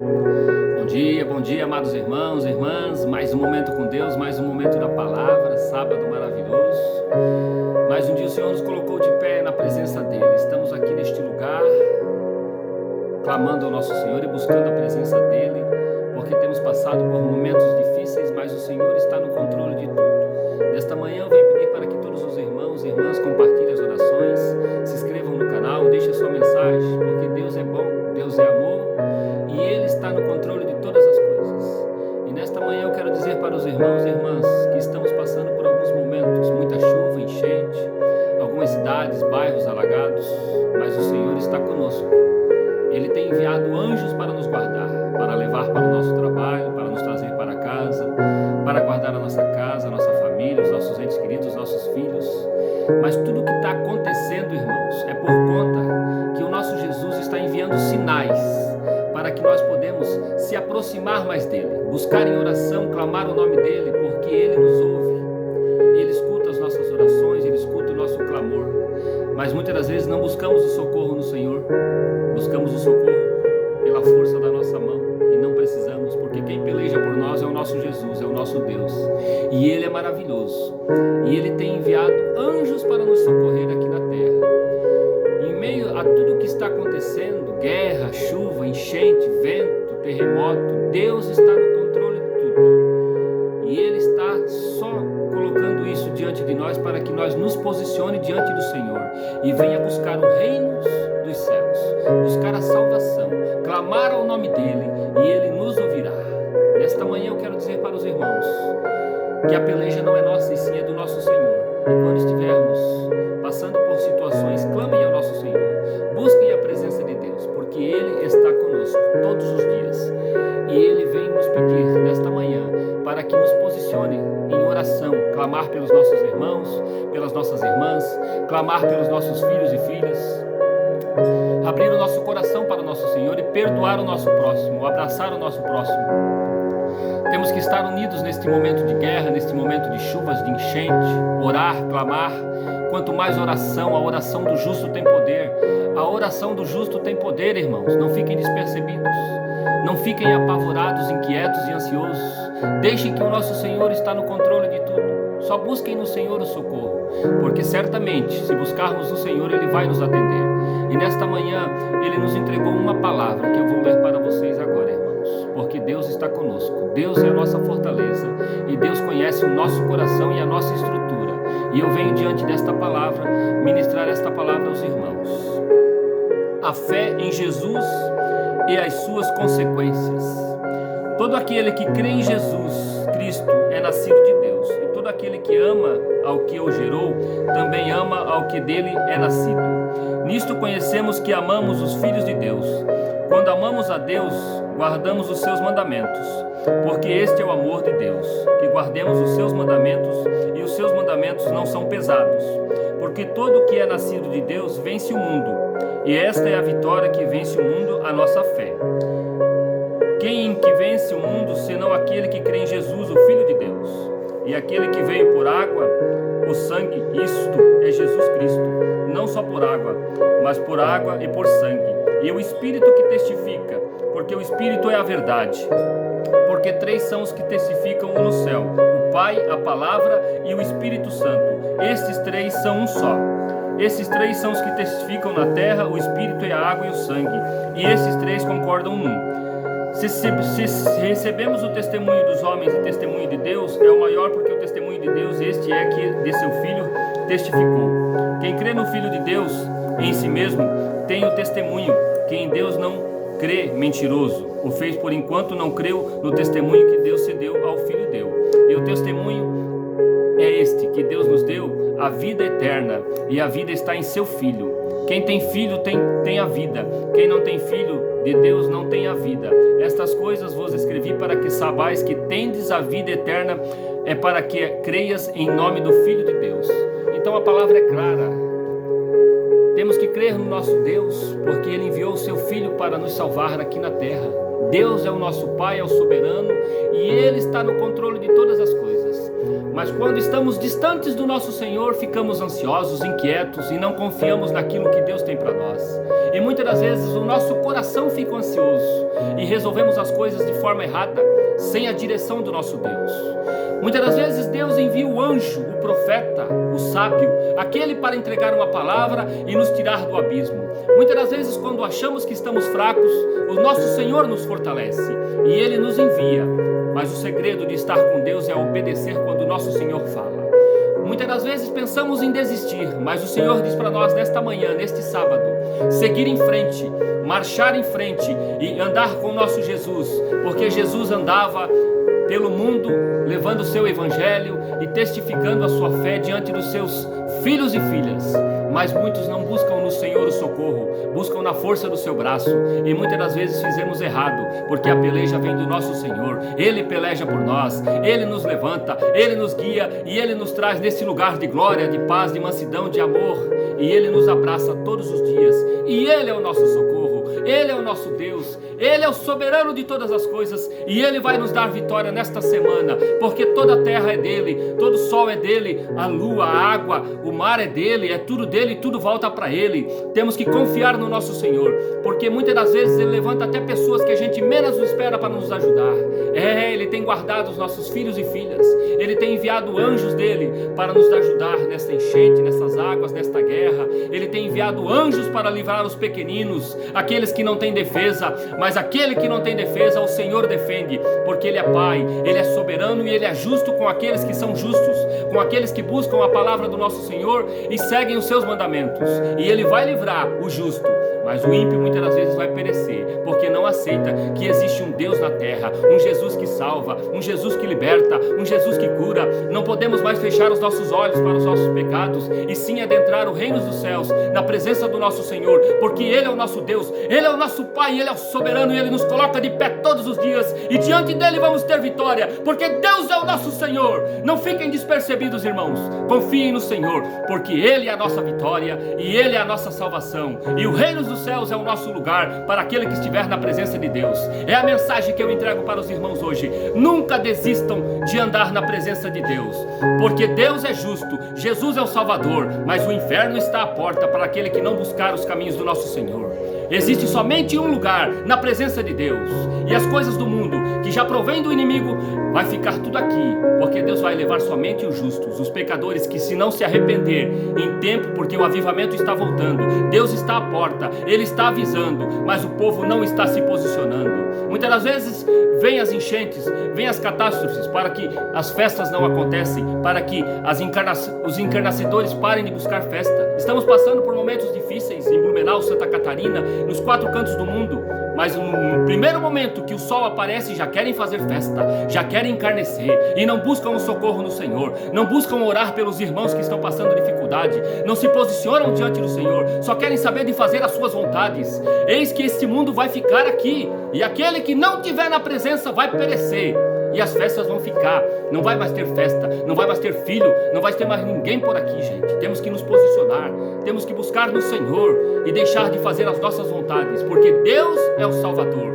Bom dia, amados irmãos, irmãs. Mais um momento com Deus, mais um momento da palavra, sábado maravilhoso. Mais um dia o Senhor nos colocou de pé na presença dEle. Estamos aqui neste lugar, clamando ao nosso Senhor e buscando a presença dEle, porque temos passado por momentos difíceis, mas o Senhor está no controle de tudo. Nesta manhã eu venho pedir para que todos os irmãos e irmãs compartilhem as orações, se inscrevam no canal, deixem a sua mensagem, porque Deus é bom, Deus é amor e Ele está no controle de todas as coisas. E nesta manhã eu quero dizer para os irmãos e irmãs que estamos passando por alguns momentos, muita chuva, enchente, algumas cidades, bairros alagados, mas o Senhor está conosco. Ele tem enviado anjos para nos guardar, para levar para o nosso trabalho, para nos trazer para casa, para guardar a nossa casa, a nossa família, os nossos entes queridos, os nossos filhos. Mas tudo o que está acontecendo, irmãos, é por conta que o nosso Jesus está enviando sinais para que nós podemos se aproximar mais dele, buscar em oração, clamar o nome dele, porque ele nos ouve, ele escuta as nossas orações, ele escuta o nosso clamor. Mas muitas das vezes não buscamos o socorro no Senhor, buscamos o socorro pela força da nossa mão e não precisamos, porque quem peleja por nós é o nosso Jesus, é o nosso Deus, e ele é maravilhoso, e ele tem enviado anjos para nos socorrer aqui na terra. Em meio a tudo que está acontecendo, guerra, chuva, enchente, vento, terremoto, Deus está no controle de tudo, e ele está só colocando isso diante de nós para que nós nos posicione diante do Senhor e venha buscar o reino dos céus, buscar a salvação, clamar ao nome dele e ele nos ouvirá. Nesta manhã eu quero dizer para os irmãos que a peleja não é nossa e sim é do nosso Senhor, e quando estivermos passando por situações, clamem ao nosso Senhor, busquem a presença de Deus, porque ele está conosco todos os dias e ele vem nos pedir nesta manhã para que nos posicione em oração, clamar pelos nossos irmãos, pelas nossas irmãs, clamar pelos nossos filhos e filhas, abrir o nosso coração para o nosso Senhor e perdoar o nosso próximo, abraçar o nosso próximo. Temos que estar unidos neste momento de guerra, neste momento de chuvas, de enchente, orar, clamar. Quanto mais oração, a oração do justo tem poder. A oração do justo tem poder, irmãos. Não fiquem despercebidos. Não fiquem apavorados, inquietos e ansiosos. Deixem que o nosso Senhor está no controle de tudo. Só busquem no Senhor o socorro, porque certamente, se buscarmos o Senhor, Ele vai nos atender. E nesta manhã, Ele nos entregou uma palavra que eu vou ler para vocês agora, irmãos, porque Deus está conosco. Deus é a nossa fortaleza e Deus conhece o nosso coração e a nossa estrutura. E eu venho diante desta palavra, ministrar esta palavra aos irmãos. A fé em Jesus e as suas consequências. Todo aquele que crê em Jesus Cristo é nascido de Deus, e todo aquele que ama ao que o gerou, também ama ao que dele é nascido. Nisto conhecemos que amamos os filhos de Deus, quando amamos a Deus, guardamos os seus mandamentos, porque este é o amor de Deus, que guardemos os seus mandamentos, e os seus mandamentos não são pesados, porque todo o que é nascido de Deus vence o mundo, e esta é a vitória que vence o mundo, a nossa fé. Quem que vence o mundo, senão aquele que crê em Jesus, o Filho de Deus? E aquele que veio por água, o sangue, isto é Jesus Cristo, não só por água, mas por água e por sangue. E o Espírito que testifica, porque o Espírito é a verdade. Porque três são os que testificam no céu: o Pai, a Palavra e o Espírito Santo. Estes três são um só. Esses três são os que testificam na terra: o Espírito, a água e o sangue. E esses três concordam num. Se recebemos o testemunho dos homens e testemunho de Deus, é o maior, porque o testemunho de Deus este é que de seu Filho testificou. Quem crê no Filho de Deus em si mesmo tem o testemunho. Quem em Deus não crê, mentiroso, o fez por enquanto não creu no testemunho que Deus cedeu ao Filho deu. E o testemunho é este, que Deus nos deu a vida eterna, e a vida está em seu Filho. Quem tem filho tem a vida. Quem não tem filho de Deus não tem a vida. Estas coisas vos escrevi para que saibais que tendes a vida eterna, é para que creias em nome do Filho de Deus. Então a palavra é clara. Temos que crer no nosso Deus, porque Ele enviou o seu Filho para nos salvar aqui na terra. Deus é o nosso Pai, é o soberano, e Ele está no controle de todas as coisas. Mas quando estamos distantes do nosso Senhor, ficamos ansiosos, inquietos e não confiamos naquilo que Deus tem para nós. E muitas das vezes o nosso coração fica ansioso, e resolvemos as coisas de forma errada, sem a direção do nosso Deus. Muitas das vezes Deus envia o anjo, o profeta, o sábio, aquele para entregar uma palavra e nos tirar do abismo. Muitas das vezes, quando achamos que estamos fracos, o nosso Senhor nos fortalece e Ele nos envia. Mas o segredo de estar com Deus é obedecer quando o nosso Senhor fala. Muitas das vezes pensamos em desistir, mas o Senhor diz para nós nesta manhã, neste sábado, seguir em frente, marchar em frente e andar com o nosso Jesus, porque Jesus andava pelo mundo, levando o seu evangelho e testificando a sua fé diante dos seus filhos e filhas. Mas muitos não buscam no Senhor o socorro, buscam na força do seu braço, e muitas das vezes fizemos errado, porque a peleja vem do nosso Senhor. Ele peleja por nós, Ele nos levanta, Ele nos guia e Ele nos traz nesse lugar de glória, de paz, de mansidão, de amor, e Ele nos abraça todos os dias, e Ele é o nosso socorro. Ele é o nosso Deus, Ele é o soberano de todas as coisas, e Ele vai nos dar vitória nesta semana, porque toda a terra é dEle, todo o sol é dEle, a lua, a água, o mar é dEle, é tudo dEle, tudo volta para Ele. Temos que confiar no nosso Senhor, porque muitas das vezes Ele levanta até pessoas que a gente menos espera para nos ajudar. Ele tem guardado os nossos filhos e filhas, Ele tem enviado anjos dEle para nos ajudar nesta enchente, nessas águas, nesta guerra. Ele tem enviado anjos para livrar os pequeninos, aqueles que não têm defesa, mas aquele que não tem defesa, o Senhor defende, porque Ele é Pai, Ele é soberano e Ele é justo com aqueles que são justos, com aqueles que buscam a palavra do nosso Senhor e seguem os seus mandamentos, e Ele vai livrar o justo. Mas o ímpio muitas das vezes vai perecer, porque não aceita que existe um Deus na terra, um Jesus que salva, um Jesus que liberta, um Jesus que cura. Não podemos mais fechar os nossos olhos para os nossos pecados, e sim adentrar o reino dos céus, na presença do nosso Senhor, porque Ele é o nosso Deus, Ele é o nosso Pai, Ele é o soberano, e Ele nos coloca de pé todos os dias, e diante dEle vamos ter vitória, porque Deus é o nosso Senhor. Não fiquem despercebidos, irmãos, confiem no Senhor, porque Ele é a nossa vitória, e Ele é a nossa salvação, e o reino dos céus é o nosso lugar para aquele que estiver na presença de Deus. É a mensagem que eu entrego para os irmãos hoje. Nunca desistam de andar na presença de Deus, porque Deus é justo, Jesus é o Salvador, mas o inferno está à porta para aquele que não buscar os caminhos do nosso Senhor. Existe somente um lugar na presença de Deus, e as coisas do mundo que já provém do inimigo vai ficar tudo aqui, porque Deus vai levar somente os justos, os pecadores que, se não se arrepender em tempo, porque o avivamento está voltando, Deus está à porta, Ele está avisando, mas o povo não está se posicionando. Muitas das vezes vem as enchentes, vem as catástrofes, para que as festas não acontecem, para que os encarnecedores parem de buscar festa. Estamos passando por momentos difíceis em Blumenau, Santa Catarina, nos 4 cantos do mundo, mas no primeiro momento que o sol aparece, já querem fazer festa, já querem encarnecer, e não buscam o socorro no Senhor, não buscam orar pelos irmãos que estão passando dificuldade, não se posicionam diante do Senhor, só querem saber de fazer as suas vontades. Eis que este mundo vai ficar aqui, e aquele que não tiver na presença vai perecer, e as festas vão ficar, não vai mais ter festa, não vai mais ter filho, não vai ter mais ninguém por aqui, gente. Temos que nos posicionar, temos que buscar no Senhor e deixar de fazer as nossas vontades, porque Deus é o Salvador,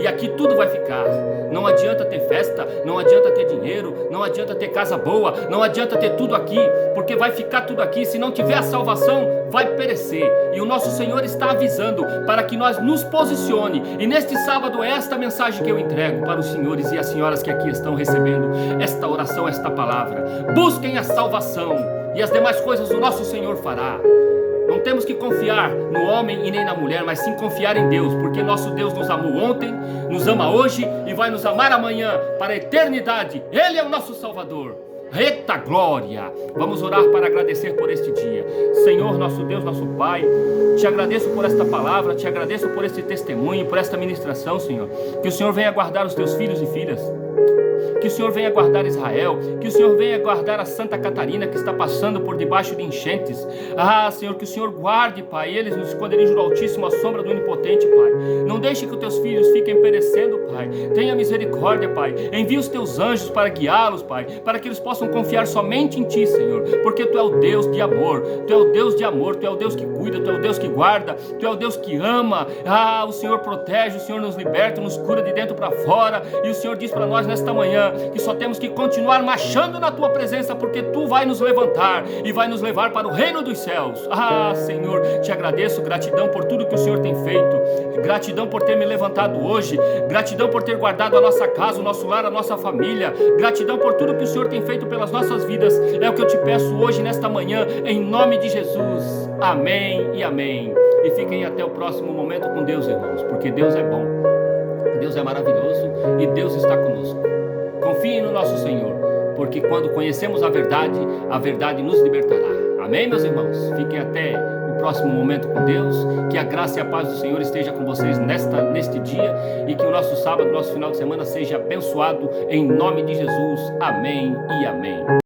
e aqui tudo vai ficar. Não adianta ter festa, não adianta ter dinheiro, não adianta ter casa boa, não adianta ter tudo aqui, porque vai ficar tudo aqui. Se não tiver a salvação, vai perecer. E o nosso Senhor está avisando para que nós nos posicione. E neste sábado é esta mensagem que eu entrego para os senhores e as senhoras que aqui estão recebendo esta oração, esta palavra. Busquem a salvação, e as demais coisas o nosso Senhor fará. Não temos que confiar no homem e nem na mulher, mas sim confiar em Deus, porque nosso Deus nos amou ontem, nos ama hoje e vai nos amar amanhã para a eternidade. Ele é o nosso Salvador. Eita glória! Vamos orar para agradecer por este dia. Senhor, nosso Deus, nosso Pai, te agradeço por esta palavra, te agradeço por este testemunho, por esta ministração, Senhor. Que o Senhor venha guardar os teus filhos e filhas, que o Senhor venha guardar Israel, que o Senhor venha guardar a Santa Catarina, que está passando por debaixo de enchentes. Senhor, que o Senhor guarde, Pai, eles no esconderijo do Altíssimo, à sombra do Onipotente, Pai. Não deixe que os teus filhos fiquem perecendo, Pai. Tenha misericórdia, Pai. Envia os teus anjos para guiá-los, Pai, para que eles possam confiar somente em Ti, Senhor, porque Tu é o Deus de amor, Tu é o Deus de amor, Tu é o Deus que cuida, Tu é o Deus que guarda, Tu é o Deus que ama. O Senhor protege, o Senhor nos liberta, nos cura de dentro para fora, e o Senhor diz para nós nesta manhã manhã que só temos que continuar marchando na tua presença, porque tu vai nos levantar e vai nos levar para o reino dos céus. Ah, Senhor, te agradeço, gratidão por tudo que o Senhor tem feito, gratidão por ter me levantado hoje, gratidão por ter guardado a nossa casa, o nosso lar, a nossa família, gratidão por tudo que o Senhor tem feito pelas nossas vidas. É o que eu te peço hoje, nesta manhã, em nome de Jesus. Amém e amém. E fiquem até o próximo momento com Deus, irmãos, porque Deus é bom, Deus é maravilhoso e Deus está conosco. Confiem no nosso Senhor, porque quando conhecemos a verdade nos libertará. Amém, meus irmãos? Fiquem até o próximo momento com Deus. Que a graça e a paz do Senhor esteja com vocês neste dia, e que o nosso sábado, nosso final de semana seja abençoado em nome de Jesus. Amém e amém.